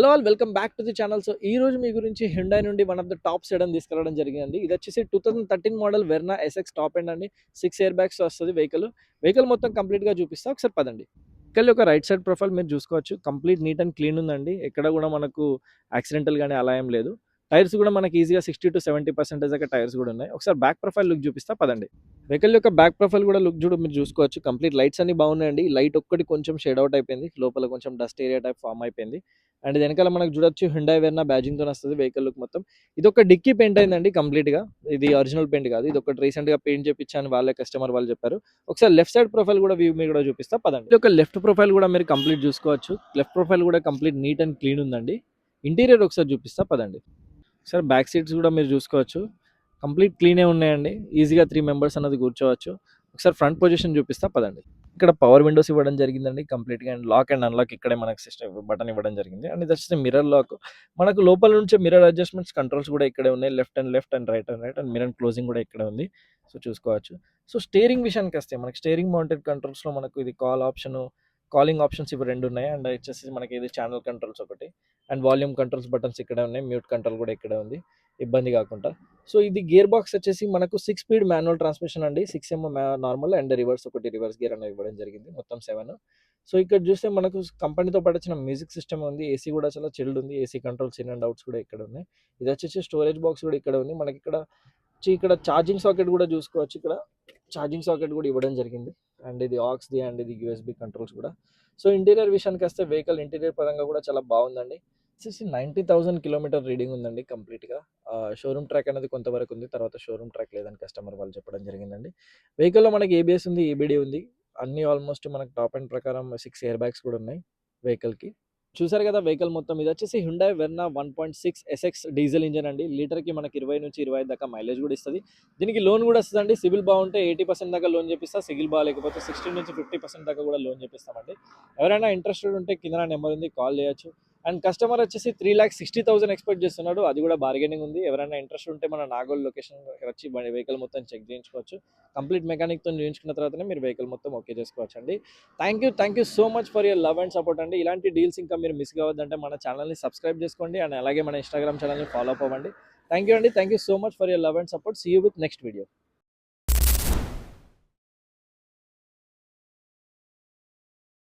Hello all welcome back to the channel. So ఈ రోజు మీ గురించి హ్యుండై నుండి one of the top sedan తీసుకురావడం జరిగిందండి. ఇది వచ్చేసి 2013 model Verna SX top end అండి. 6 ఎయిర్ బ్యాగ్స్ వస్తుంది వెహికల్ మొత్తం కంప్లీట్గా చూపిస్తా, ఒకసారి పదండి. వెహికల్ యొక్క రైట్ సైడ్ ప్రొఫైల్ మీరు చూసుకోవచ్చు, కంప్లీట్ నీట్ అండ్ క్లీన్ ఉందండి. ఎక్కడ కూడా మనకు యాక్సిడెంటల్ కానీ అలా ఏం లేదు. టైర్స్ కూడా మనకి ఈజీగా 60-70% దాకా టైర్స్ కూడా ఉన్నాయి. ఒకసారి బ్యాక్ ప్రొఫైల్ లుక్ చూపిస్తా పదండి. వెహికల్ యొక్క బ్యాక్ ప్రొఫైల్ కూడా లుక్ మీరు చూసుకోవచ్చు, కంప్లీట్ లైట్స్ అన్ని బాగున్నాయండి. లైట్ ఒక్కటి కొంచెం షేడ్ అవుట్ అయిపోయింది, లోపల కొంచెం డస్ట్ ఏరియా టైప్ ఫామ్ అయిపోయింది. అండ్ వెనకాల మనకు చూడొచ్చు హ్యుండై వెర్నా బ్యాజింగ్తో వస్తుంది వెహికల్ లుక్ మొత్తం. ఇది ఒక డిక్కీ పెయింట్ అయిందండి కంప్లీట్గా. ఇది ఒరిజినల్ పెయింట్ కాదు, ఇది ఒకటి రీసెంట్గా పెయింట్ చేయించాను వాళ్ళే కస్టమర్ వాళ్ళు చెప్పారు. ఒకసారి లెఫ్ట్ సైడ్ ప్రొఫైల్ కూడా వ్యూ మీరు కూడా చూపిస్తా పదండి. ఇది ఒక లెఫ్ట్ ప్రొఫైల్ కూడా మీరు కంప్లీట్ చూసుకోవచ్చు. లెఫ్ట్ ప్రొఫైల్ కూడా కంప్లీట్ నీట్ అండ్ క్లీన్ ఉందండి. ఇంటీరియర్ ఒకసారి చూపిస్తా పదండి. సార్ బ్యాక్ సీట్స్ కూడా మీరు చూసుకోవచ్చు, కంప్లీట్ క్లీనే ఉన్నాయండి. ఈజీగా 3 మెంబర్స్ అన్నది కూర్చోవచ్చు. ఒకసారి ఫ్రంట్ పొజిషన్ చూపిస్తా పదండి. ఇక్కడ పవర్ విండోస్ ఇవ్వడం జరిగిందండి కంప్లీట్గా. అండ్ లాక్ అండ్ అన్లాక్ ఇక్కడే మనకి సిస్టమ్ బటన్ ఇవ్వడం జరిగింది. అండ్ ఇది వచ్చేసి మిర్రర్ లాక్. మనకు లోపల నుంచే మిర్రర్ అడ్జస్ట్మెంట్స్ కంట్రోల్స్ కూడా ఇక్కడే ఉన్నాయి. Left and right and mirror closing కూడా ఇక్కడే ఉంది. సో చూసుకోవచ్చు. సో స్టీరింగ్ విషయానికి వస్తే మనకి స్టీరింగ్ మౌంటెడ్ కంట్రోల్స్లో మనకు ఇది కాలింగ్ ఆప్షన్స్ ఇవి 2 ఉన్నాయి. అండ్ వచ్చేసి మనకి ఇది ఛానల్ కంట్రోల్స్ ఒకటి, అండ్ వాల్యూమ్ కంట్రోల్స్ బటన్స్ ఇక్కడే ఉన్నాయి. మ్యూట్ కంట్రోల్ కూడా ఇక్కడే ఉంది, ఇబ్బంది కాకుండా. సో ఇది గేర్ బాక్స్ వచ్చేసి మనకు 6 స్పీడ్ మాన్యువల్ ట్రాన్స్మిషన్ అండి. 6M normal and reverse gear అనేది ఇవ్వడం జరిగింది, మొత్తం 7. సో ఇక్కడ చూస్తే మనకు కంపెనీతో పాటు వచ్చిన మ్యూజిక్ సిస్టమ్ ఉంది. ఏసీ కూడా చాలా చిల్డ్ ఉంది. AC controls in and outs కూడా ఇక్కడ ఉన్నాయి. ఇది వచ్చేసి స్టోరేజ్ బాక్స్ కూడా ఇక్కడ ఉంది. మనకి ఇక్కడ ఛార్జింగ్ సాకెట్ కూడా చూసుకోవచ్చు. ఇక్కడ ఛార్జింగ్ సాకెట్ కూడా ఇవ్వడం జరిగింది. అండ్ ఇది ఆక్స్ది అండ్ ఇది యూఎస్బి కంట్రోల్స్ కూడా. సో ఇంటీరియర్ విషయానికి వస్తే వెహికల్ ఇంటీరియర్ పరంగా కూడా చాలా బాగుందండి. 90,000 కిలోమీటర్ రీడింగ్ ఉందండి కంప్లీట్గా. షోరూమ్ ట్రాక్ అనేది కొంతవరకు ఉంది, తర్వాత షోరూమ్ ట్రాక్ లేదని కస్టమర్ వాళ్ళు చెప్పడం జరిగిందండి. వెహికల్లో మనకి ఏబిఎస్ ఉంది, ఈబిడి ఉంది. అన్నీ ఆల్మోస్ట్ మనకు టాప్ ఎండ్ ప్రకారం 6 ఎయిర్ బ్యాగ్స్ కూడా ఉన్నాయి వెహికల్కి. చూసారు కదా వెహికల్ మొత్తం. ఇది వచ్చేసి Hyundai Verna 1.6 SX diesel engine అండి. లీటర్కి మనకి 20-25 దాకా మైలేజ్ కూడా ఇస్తుంది. దీనికి లోన్ కూడా వస్తుందండి. సివిల్ బాగుంటే 80% దాకా లోన్ చేపిస్తా, సివిల్ బాగాలేకపోతే 60-50% దాకా కూడా లోన్ చేపిస్తామండి. ఎవరైనా ఇంట్రెస్టెడ్ ఉంటే కింద నెంబర్ ఉంది, కాల్ చేయొచ్చు. అండ్ కస్టమర్ వచ్చేసి 3,60,000 ఎక్స్పెక్ట్ చేస్తున్నాడు, అది కూడా బార్గెనింగ్ ఉంది. ఎవరైనా ఇంట్రెస్ట్ ఉంటే మన నాగోల్ లొకేషన్ వచ్చి వెహికల్ మొత్తం చెక్ చేయించుకోవచ్చు. కంప్లీట్ మెకానిక్తో చేయించుకున్న తర్వాతనే మీరు వెహికల్ మొత్తం ఓకే చేసుకోవచ్చు అండి. Thank you so much for your love and support అండి. ఇలాంటి డీల్స్ ఇంకా మీరు మిస్ కావద్దంటే మన ఛానల్ని సబ్స్క్రైబ్ చేసుకోండి, అండ్ అలాగే మన ఇన్స్టాగ్రామ్ ఛానల్ని ఫాలో అప్ అవ్వండి. Thank you so much for your love and support. See you with next video.